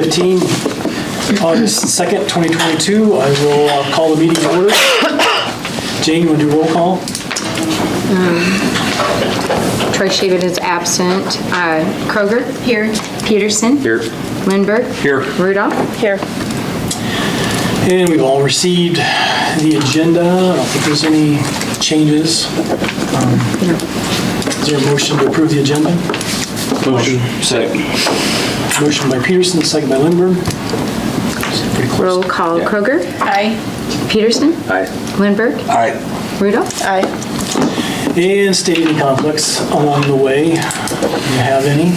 7:15, August 2nd, 2022. I will call the meeting to order. Jane, you want to do roll call? Troy Shavit is absent. Kroger? Here. Peterson? Here. Lindbergh? Here. Rudolph? Here. And we've all received the agenda. I don't think there's any changes. Is there a motion to approve the agenda? Motion. Second. Motion by Peterson, second by Lindbergh. Pretty close. Roll call. Yeah. Kroger? Aye. Peterson? Aye. Lindbergh? Aye. Rudolph? Aye. And state any conflicts along the way, if you have any.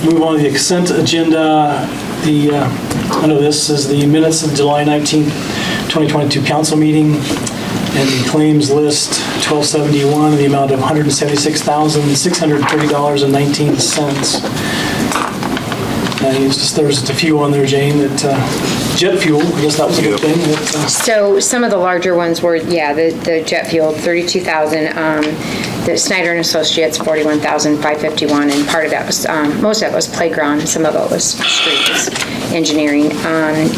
Move on to the consent agenda. Under this is the minutes of July 19th, 2022 council meeting, and the claims list 1271 in the amount of $176,630.19. There's just a few on there, Jane, that jet fuel, I guess that was a good thing. So some of the larger ones were, the jet fuel, $32,000. The Snyder and Associates, $41,551, and part of that was, most of it was playground, and some of it was streets, engineering,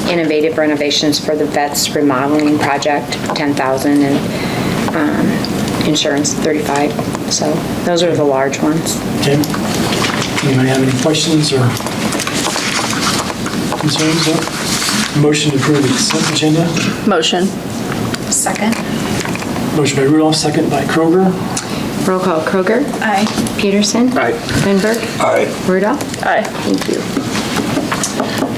innovative renovations for the vets remodeling project, $10,000, and insurance, $35,000. So those are the large ones. Okay. Anybody have any questions or concerns? No? Motion to approve the consent agenda. Motion. Second. Motion by Rudolph, second by Kroger. Roll call. Kroger? Aye. Peterson? Aye. Lindbergh? Aye. Rudolph? Aye. Thank you.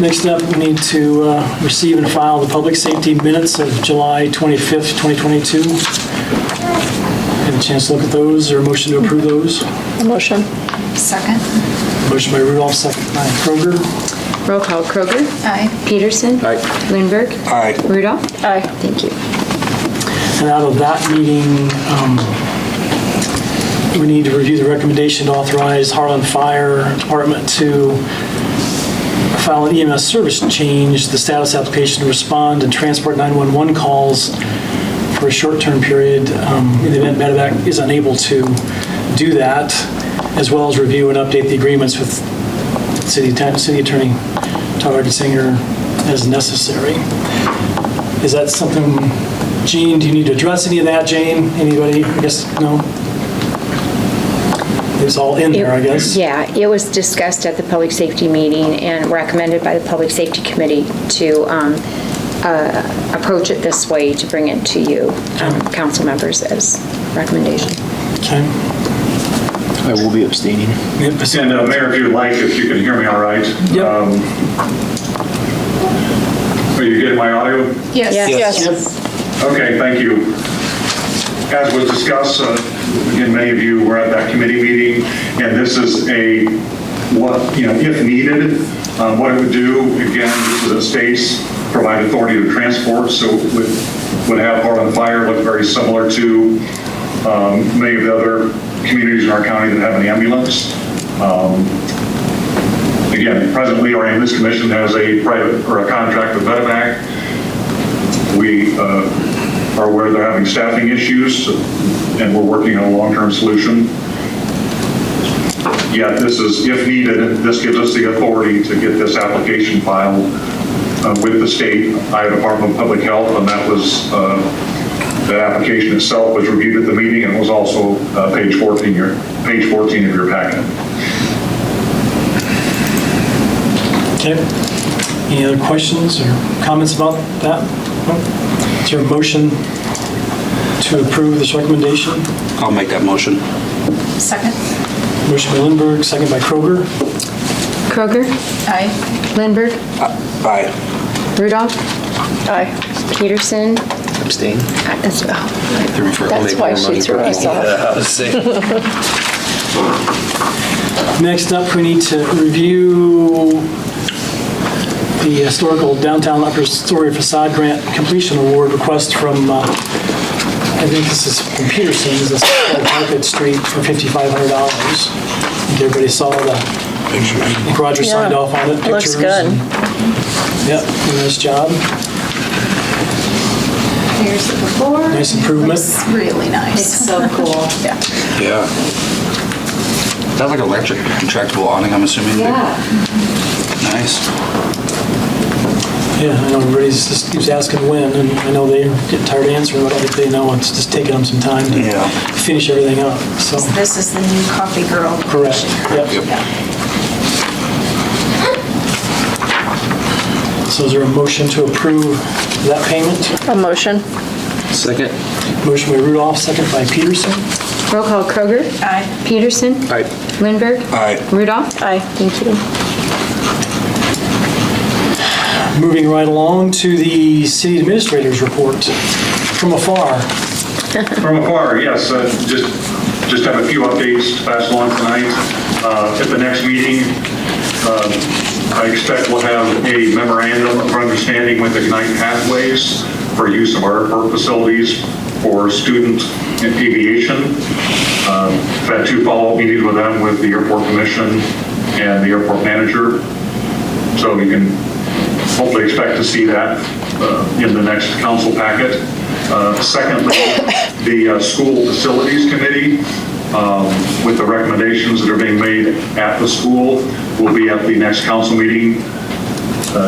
Next up, we need to receive and file the public safety minutes of July 25th, 2022. Had a chance to look at those, or a motion to approve those? Motion. Second. Motion by Rudolph, second by Kroger. Roll call. Kroger? Aye. Peterson? Aye. Lindbergh? Aye. Rudolph? Aye. Thank you. And out of that meeting, we need to review the recommendation to authorize Harlan Fire Department to file an EMS service change, the status application to respond and transport 911 calls for a short-term period in the event medevac is unable to do that, as well as review and update the agreements with City Attorney Todd Singer as necessary. Is that something, Gene, do you need to address any of that, Jane? Anybody? I guess, no? It's all in there, I guess. Yeah, it was discussed at the public safety meeting and recommended by the Public Safety Committee to approach it this way, to bring it to you, council members, as recommendation. Okay. I will be abstaining. Yep. And Mayor, if you'd like, if you can hear me all right. Yep. Are you getting my audio? Yes. Yes. Yep. Okay, thank you. As was discussed, again, many of you were at that committee meeting, and this is if needed, what it would do, again, this is a state's provide authority to transport, so would have Harlan Fire look very similar to many of the other communities in our county that have an ambulance. Again, presently our ambulance commission has a private or a contract with medevac. We are aware they're having staffing issues, and we're working on a long-term solution. Yet this is, if needed, this gives us the authority to get this application filed with the state Iowa Department of Public Health, and that was the application itself was reviewed at the meeting and was also page 14 of your packet. Okay. Any other questions or comments about that? No? Is there a motion to approve this recommendation? I'll make that motion. Second. Motion by Lindbergh, second by Kroger. Kroger? Aye. Lindbergh? Aye. Rudolph? Aye. Peterson? Abstain. As well. That's why she threw us off. Next up, we need to review the historical downtown upper story facade grant completion award request from, I think this is from Peterson's, this is Market Street for $5,500. I think everybody saw the, I think Roger signed off on it. Looks pictures good. and- Yep, nice job. Here's the before. Nice improvement. Looks really nice. It's so cool. Yeah. Yeah. That's like electric retractable awning, I'm assuming. Yeah. nice. Yeah, I know everybody's just keeps asking when, and I know they get tired of answering, but I think they know it's just taking them some time to Yeah. finish everything up, so. This is the new coffee girl. Correct, yep. Yeah. So is there a motion to approve that payment? A motion. Second. Motion by Rudolph, second by Peterson. Roll call Kroger. Aye. Peterson. Aye. Lindberg. Aye. Rudolph. Aye, thank you. Moving right along to the city administrator's report from afar. From afar, yes, just have a few updates to pass along tonight. At the next meeting, I expect we'll have a memorandum of understanding with Ignite Pathways for use of our airport facilities for student aviation. I've had 2 follow-up meetings with them, with the airport commission and the airport manager. So you can hopefully expect to see that in the next council packet. Secondly, the school facilities committee, with the recommendations that are being made at the school, will be at the next council meeting,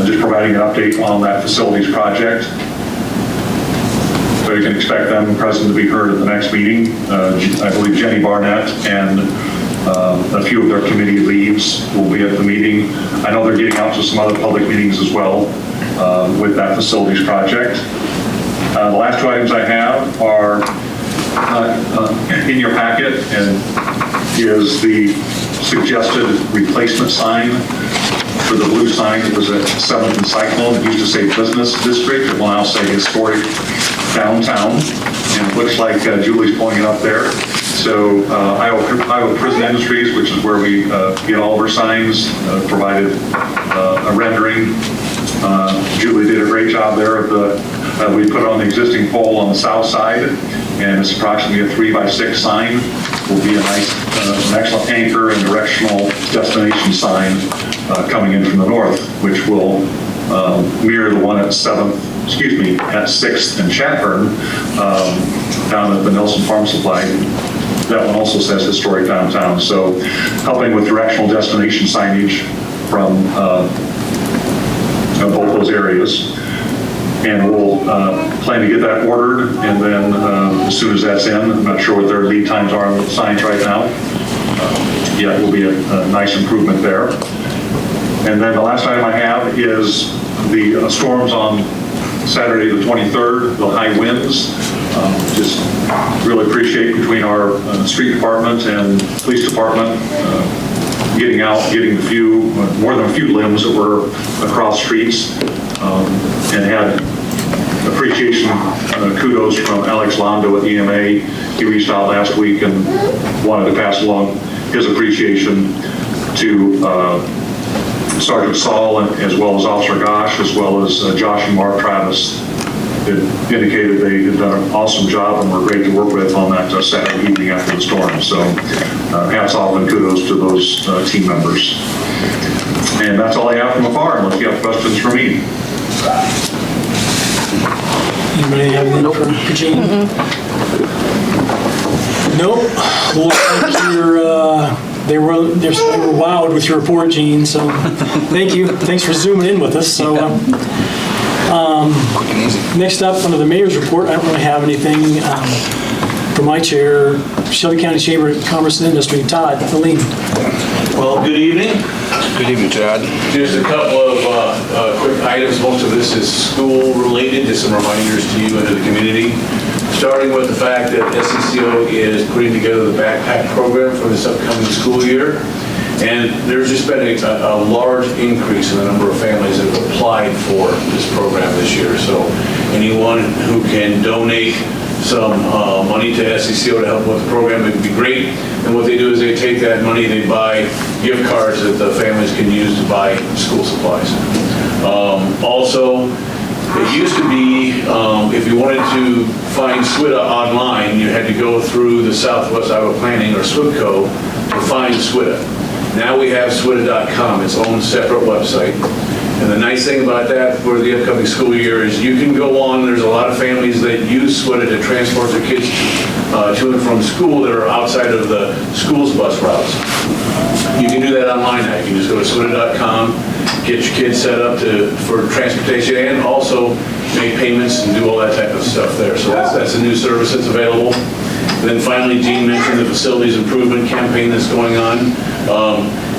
just providing an update on that facilities project. So you can expect them present to be heard at the next meeting. I believe Jenny Barnett and a few of their committee leads will be at the meeting. I know they're getting out to some other public meetings as well with that facilities project. The last 2 items I have are in your packet, and is the suggested replacement sign for the blue sign that was at 7th and Cyclone. It used to say business district, it will now say historic downtown, and it looks like Julie's pulling it up there. So Iowa Prison Industries, which is where we get all of our signs, provided a rendering. Julie did a great job there. We put it on the existing pole on the south side, and it's approximately a 3x6 sign. Will be a nice, an excellent anchor and directional destination sign coming in from the north, which will mirror the one at 6th and Chatburn, down at the Nelson Farm Supply. That one also says historic downtown. So helping with directional destination signage from both those areas. And we'll plan to get that ordered, and then as soon as that's in, I'm not sure what their lead times are on the signs right now. Yeah, it will be a nice improvement there. And then the last item I have is the storms on Saturday the 23rd, the high winds. Just really appreciate between our street department and police department getting out, getting more than a few limbs that were across streets, and had appreciation, kudos from Alex Londo at EMA. He reached out last week and wanted to pass along his appreciation to Sergeant Saul, as well as Officer Gosh, as well as Josh and Mark Travis. It indicated they had done an awesome job and were great to work with on that Saturday evening after the storm. So hats off and kudos to those team members. And that's all I have from afar, unless you have questions for me. Anybody have anything for Gene? Nope. Well, they were wowed with your report, Gene, so thank you. Thanks for zooming in with us. So Quick and easy. next up, under the mayor's report, I don't really have anything from my chair, Shelby County Chamber of Commerce and Industry. Todd, Aline. Well, good evening. Good evening, Todd. Just a couple of quick items. Most of this is school-related, just some reminders to you and to the community. Starting with the fact that SECO is putting together the backpack program for this upcoming school year. And there's just been a large increase in the number of families that have applied for this program this year. So anyone who can donate some money to SECO to help with the program, it would be great. And what they do is they take that money, they buy gift cards that the families can use to buy school supplies. Also, it used to be, if you wanted to find SWITA online, you had to go through the Southwest Iowa Planning, or SWIPCO, to find SWITA. Now we have SWITA.com, its own separate website. And the nice thing about that for the upcoming school year is you can go on, there's a lot of families that use SWITA to transport their kids to and from school that are outside of the school's bus routes. You can do that online now. You can just go to SWITA.com get your kids set up for transportation and also make payments and do all that type of stuff there. So that's a new service that's available. And then finally, Gene mentioned the facilities improvement campaign that's going on.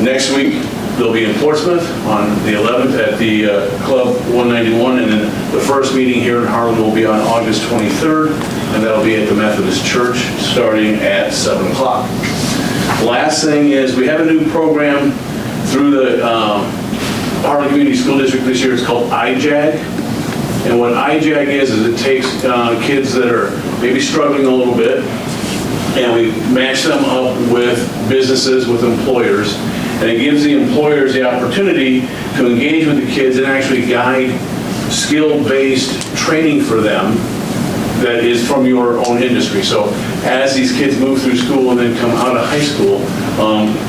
Next week, they'll be in Portsmouth on the 11th at the Club 191, and then the first meeting here in Harlan will be on August 23rd, and that'll be at the Methodist Church starting at 7 o'clock. Last thing is we have a new program through the Harlan Community School District this year. It's called IJAG. And what IJAG is it takes kids that are maybe struggling a little bit, and we match them up with businesses, with employers, and it gives the employers the opportunity to engage with the kids and actually guide skill-based training for them that is from your own industry. So as these kids move through school and then come out of high school,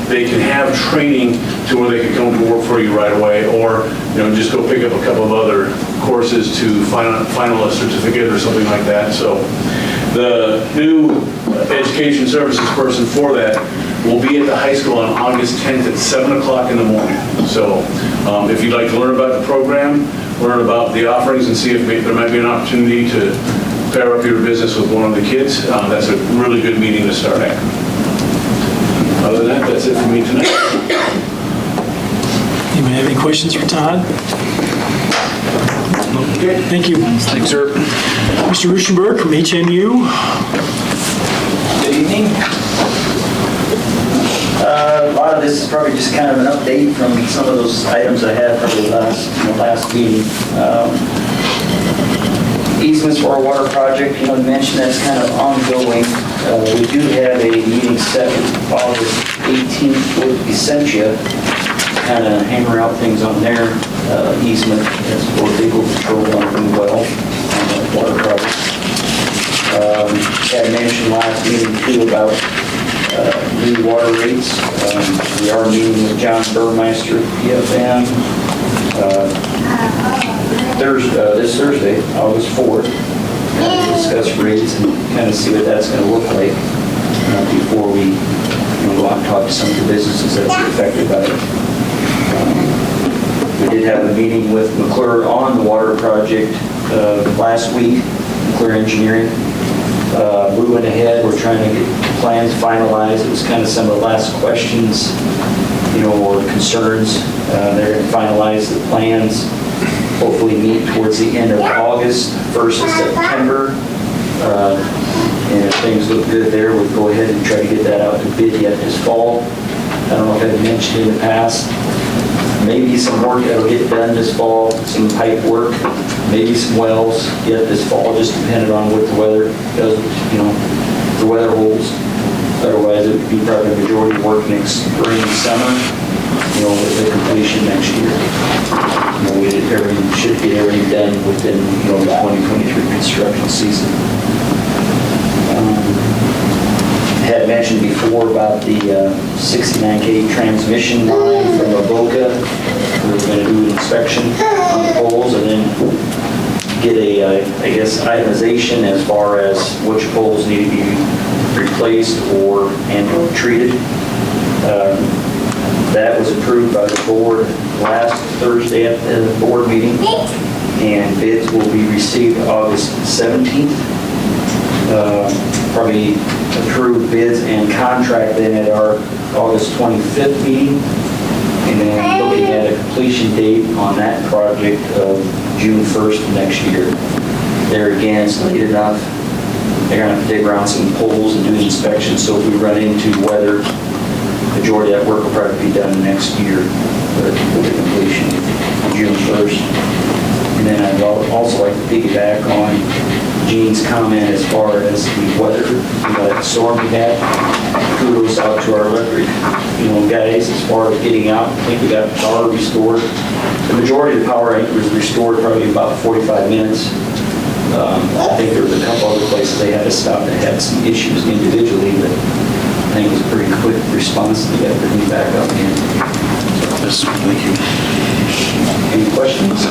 they can have training to where they can come to work for you right away, or just go pick up a couple of other courses to final a certificate or something like that. So the new education services person for that will be at the high school on August 10th at 7 o'clock in the morning. So if you'd like to learn about the program, learn about the offerings, and see if there might be an opportunity to pair up your business with one of the kids, that's a really good meeting to start at. Other than that, that's it for me tonight. Anybody have any questions for Todd? Okay, thank you. Thanks, sir. Mr. Ruschenberg from HMU. Good evening. A lot of this is probably just kind of an update from some of those items I had from the last meeting. Easements for our water project, you mentioned that's kind of ongoing. We do have a meeting set for August 18th with Essentia, kind of hammer out things on their easement as for legal control on the well on the water project. Had mentioned last meeting too about new water rates. We are meeting with John Burmeister, PFM, this Thursday, August 4th, to discuss rates and kind of see what that's going to look like before we go out and talk to some of the businesses that are affected by it. We did have a meeting with McClure on the water project last week, McClure Engineering. Moving ahead, we're trying to get plans finalized. It was kind of some of the last questions, or concerns. They're going to finalize the plans, hopefully meet towards the end of August, 1st of September. And if things look good there, we'll go ahead and try to get that out to bid yet this fall. I don't know if I've mentioned in the past, maybe some work that'll get done this fall, some pipe work, maybe some wells yet this fall, just depending on what the weather does, the weather holds. Otherwise, it would be probably the majority of work next spring, summer, with the completion next year. We should get everything done within, the 2023 construction season. I had mentioned before about the 69 kV transmission line from Avoca. We're going to do an inspection on the poles and then get a, itemization as far as which poles need to be replaced and treated. That was approved by the board last Thursday at the board meeting, and bids will be received August 17th. Probably approve bids and contract then at our August 25th meeting, and then looking at a completion date on that project of June 1st of next year. There again, it's late enough. They're going to have to dig around some poles and do inspections, so if we run into weather, the majority of that work will probably be done next year for the completion, June 1st. And then I'd also like to piggyback on Gene's comment as far as the weather, that storm we had. Kudos out to our electric, guys, as far as getting out. I think we got power restored. The majority of the power, was restored probably about 45 minutes. I think there was a couple other places they had to stop that had some issues individually, but I think it was a pretty quick response to get everything back up again. Yes, thank you. Any questions?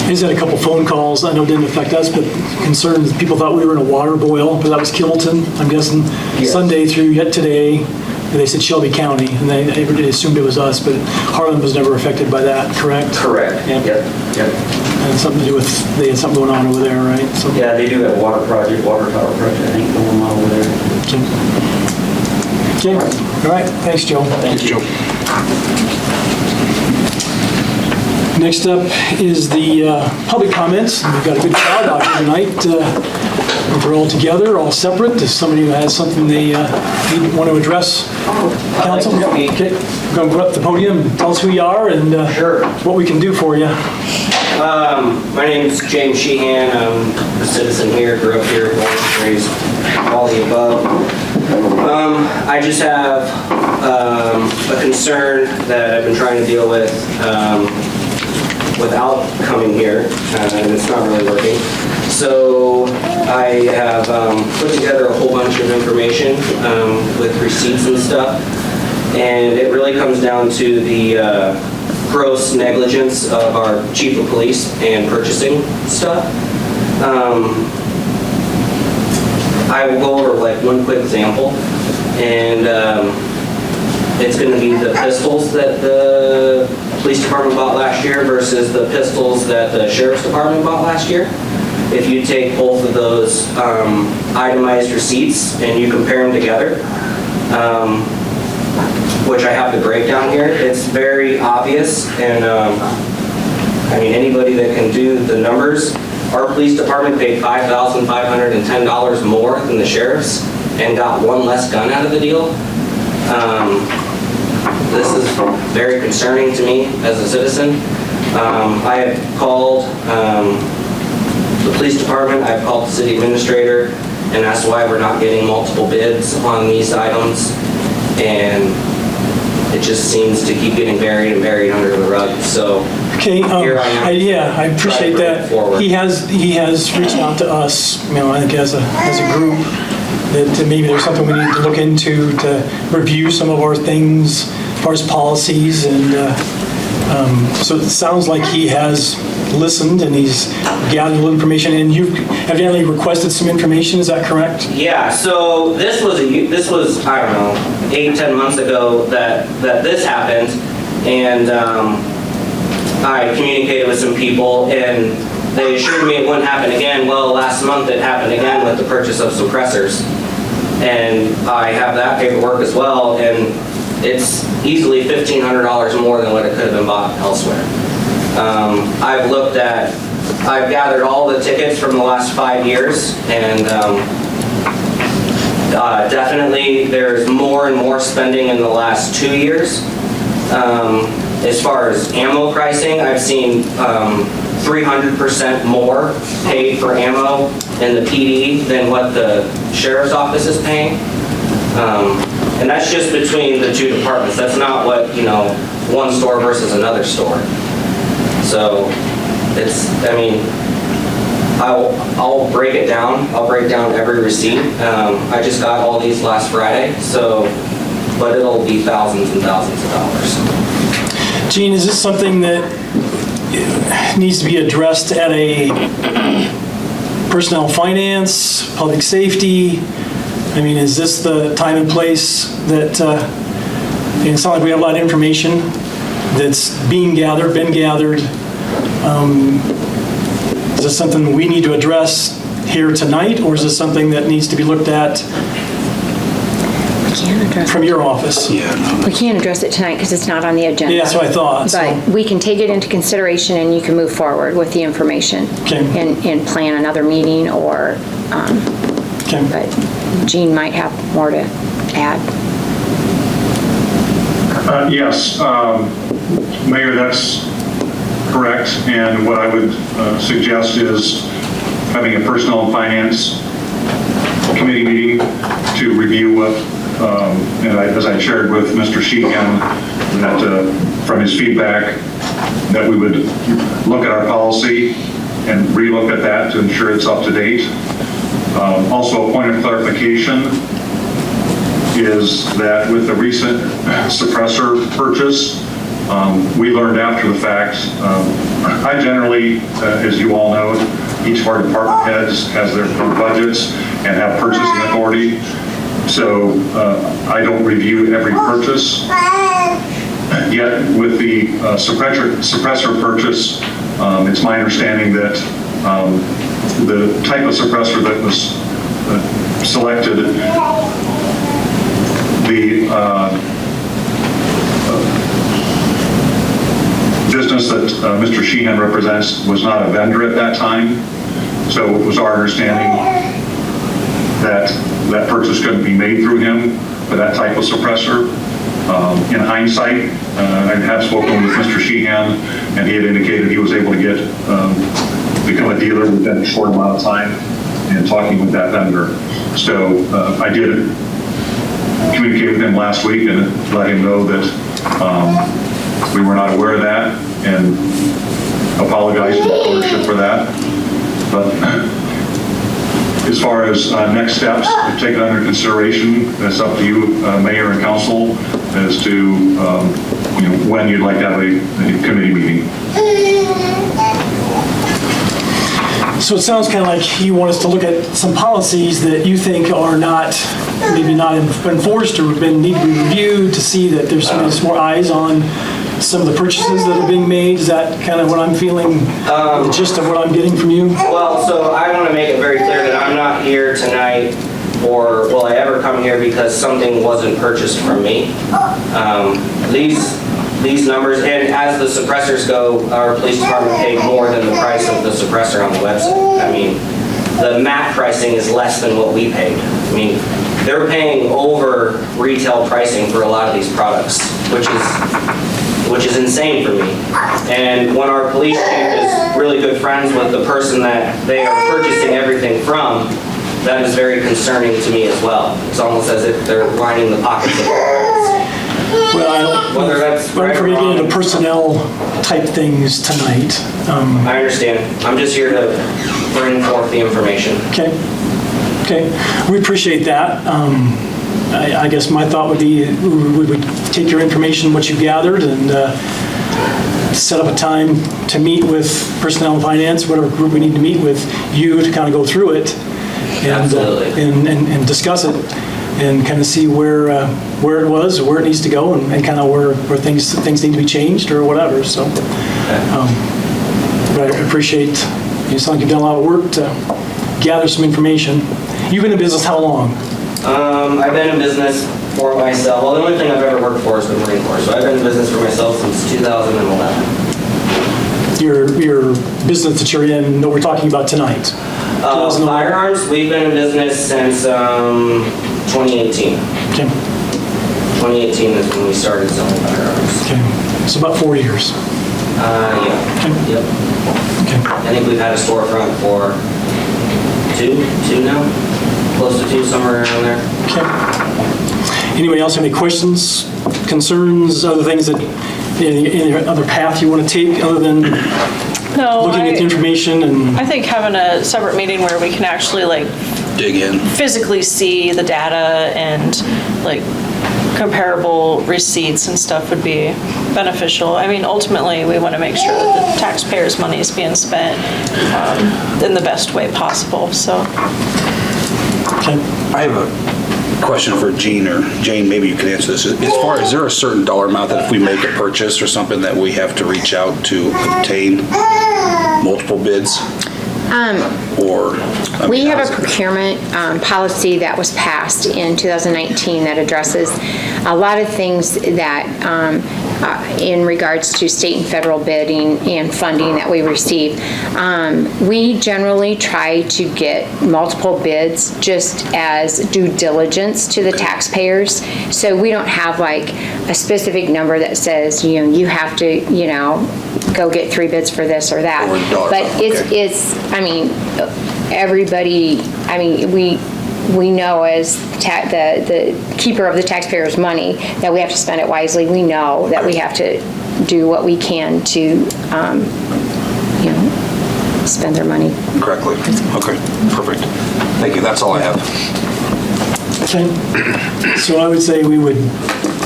I just had a couple phone calls. I know it didn't affect us, but concerns. People thought we were in a water boil, but that was Kilton, I'm guessing, Yes. Sunday through yet today. they said Shelby County, and they assumed it was us, but Harlan was never affected by that, correct? Correct. Yep. Yep. And something to do with, they had something going on over there, right? So, Yeah, they do have a water tower project, I think, going on over there. okay, all right, thanks, Joe. Thanks, Joe. Next up is the public comments. We've got a good crowd out here tonight. We're all together, all separate. If somebody who has something they want to address, council, okay, go up to the podium and tell us who you are and Sure. what we can do for you. My name's James Sheehan. I'm a citizen here, grew up here, born and raised, all the above. I just have a concern that I've been trying to deal with without coming here, and it's not really working. So I have put together a whole bunch of information with receipts and stuff, and it really comes down to the gross negligence of our chief of police and purchasing stuff. I will go over like one quick example, and it's going to be the pistols that the police department bought last year versus the pistols that the sheriff's department bought last year. If you take both of those itemized receipts and you compare them together, which I have the breakdown here, it's very obvious, and I mean, anybody that can do the numbers, our police department paid $5,510 more than the sheriff's and got one less gun out of the deal. This is very concerning to me as a citizen. I have called the police department, I've called the city administrator, and that's why we're not getting multiple bids on these items. And it just seems to keep getting buried and buried under the rug. So Okay, here I am. yeah, I appreciate Try to bring that. it forward. He has reached out to us, you know, I think as a group, that maybe there's something we need to look into to review some of our things as far as policies, and so it sounds like he has listened and he's gathered a little information, and you've evidently requested some information, is that correct? Yeah, so this was I don't know, 8-10 months ago that this happened, and I communicated with some people, and they assured me it wouldn't happen again. Well, last month it happened again with the purchase of suppressors, and I have that paperwork as well, and it's easily $1,500 more than what it could have been bought elsewhere. I've gathered all the tickets from the last 5 years, and definitely there's more and more spending in the last 2 years. As far as ammo pricing, I've seen 300% more paid for ammo in the PD than what the sheriff's office is paying. And that's just between the two departments. That's not what, you know, one store versus another store. So it's, I mean, I'll break it down. I'll break down every receipt. I just got all these last Friday, so, but it'll be thousands and thousands of dollars. Gene, is this something that needs to be addressed at a personnel finance, public safety? I mean, is this the time and place that, it sounds like we have a lot of information that's been gathered. Is this something we need to address here tonight, or is this something that needs to be looked at from your office? We can't address it tonight because it's not on the agenda. Yeah, that's what I thought. So. But we can take it into consideration and you can move forward with the information. Okay. And plan another meeting, or, Okay. but Jean might have more to add. Yes, Mayor, that's correct. And what I would suggest is having a personnel and finance committee meeting to review what, and as I shared with Mr. Sheehan, that from his feedback, that we would look at our policy and relook at that to ensure it's up to date. Also, a point of clarification is that with the recent suppressor purchase, we learned after the fact. I generally, as you all know, each of our department heads has their budgets and have purchasing authority. So I don't review every purchase. Yet with the suppressor purchase, it's my understanding that the type of suppressor that was selected, the business that Mr. Sheehan represents was not a vendor at that time. So it was our understanding that that purchase couldn't be made through him for that type of suppressor. In hindsight, I have spoken with Mr. Sheehan, and he had indicated he was able to become a dealer within a short amount of time and talking with that vendor. So I did communicate with him last week and let him know that we were not aware of that and apologize to the ownership for that. But as far as next steps, take it under consideration. It's up to you, Mayor and Council, as to when you'd like to have a committee meeting. So it sounds kind of like you want us to look at some policies that you think are maybe not enforced or need to be reviewed to see that there's more eyes on some of the purchases that are being made. Is that kind of what I'm feeling, the gist of what I'm getting from you? Well, so I want to make it very clear that I'm not here tonight, or will I ever come here because something wasn't purchased from me. These numbers, and as the suppressors go, our police department paid more than the price of the suppressor on the website. I mean, the MAP pricing is less than what we paid. I mean, they're paying over retail pricing for a lot of these products, which is insane for me. And when our police chief is really good friends with the person that they are purchasing everything from, that is very concerning to me as well. It's almost as if they're lining the pockets of the parents. Well, I don't know if we're going to get into personnel type things tonight. I understand. I'm just here to bring forth the information. Okay. We appreciate that. I guess my thought would be we would take your information, what you gathered, and set up a time to meet with personnel and finance, whatever group we need to meet with you to kind of go through it and discuss it and kind of see where it was, where it needs to go, and kind of where things need to be changed or whatever. So, but I appreciate you. Sound like you've done a lot of work to gather some information. You've been in business how long? I've been in business for myself. Well, the only thing I've ever worked for is the Marine Corps. So I've been in business for myself since 2011. Your business that you're in, that we're talking about tonight? Firearms, we've been in business since 2018. Okay. 2018 is when we started selling firearms. Okay. So about 4 years. Yeah. Okay. Yep. Okay. I think we've had a storefront for two now? Close to 2, somewhere around there. Okay. Anybody else have any questions, concerns, other things that, any other path you want to take other than looking at the information? And I think having a separate meeting where we can actually Dig in. physically see the data and comparable receipts and stuff would be beneficial. I mean, ultimately, we want to make sure that the taxpayers' money is being spent in the best way possible, so. Okay. I have a question for Gene, or Jane, maybe you can answer this. As far as, is there a certain dollar amount that if we make a purchase or something that we have to reach out to obtain multiple bids? We have a procurement policy that was passed in 2019 that addresses a lot of things that in regards to state and federal bidding and funding that we receive. We generally try to get multiple bids just as due diligence to the taxpayers. So we don't have a specific number that says, you have to, go get 3 bids for this or that. But it's, everybody, we know as the keeper of the taxpayers' money that we have to spend it wisely. We know that we have to do what we can to, spend their money Correctly. Okay, perfect. Thank you, that's all I have. Okay. So I would say we would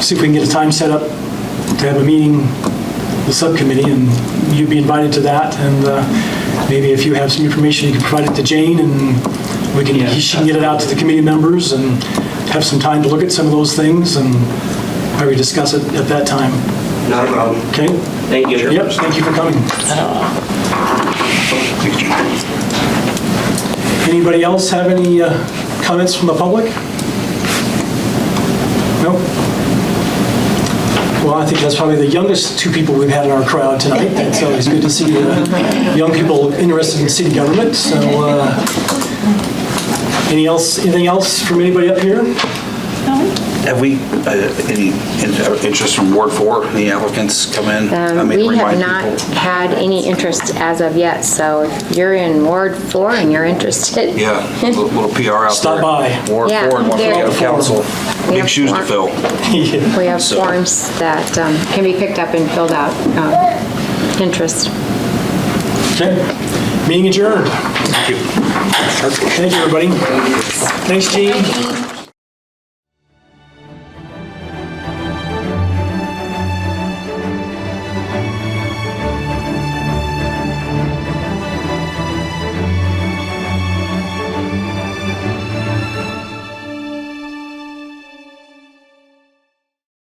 see if we can get a time set up to have a meeting, the subcommittee, and you'd be invited to that. And maybe if you have some information, you can provide it to Jane, and She can get it out to the committee members and have some time to look at some of those things and probably discuss it at that time. Not a problem. Okay? Thank you. Yep, thank you for coming. Anybody else have any comments from the public? No? Well, I think that's probably the youngest two people we've had in our crowd tonight. It's always good to see young people interested in city government. So, anything else from anybody up here? Have we, any interest from Ward 4? Any applicants come in? We have not had any interest as of yet, so if you're in Ward 4 and you're interested. Yeah, little PR out there. Stop by. Ward 4 Yeah, and want to there- go to council. We Big have shoes to one. fill. We have So- forms that can be picked up and filled out, interest. Okay. Meeting adjourned. Thank you. Thank you, everybody. Thanks, Gene.